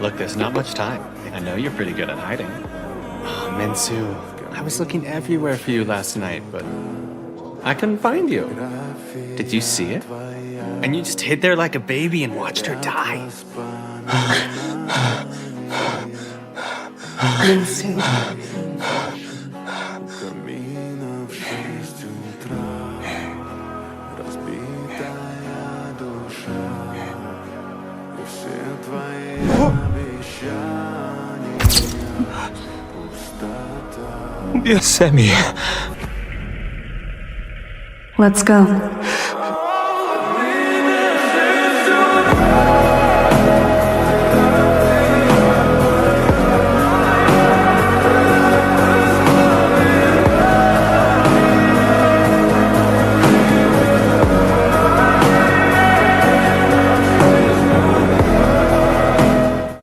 Look, there's not much time. I know you're pretty good at hiding. Oh, Minsu, I was looking everywhere for you last night, but I couldn't find you. Did you see it? And you just hid there like a baby and watched her die. Minsu. Sammy. Let's go.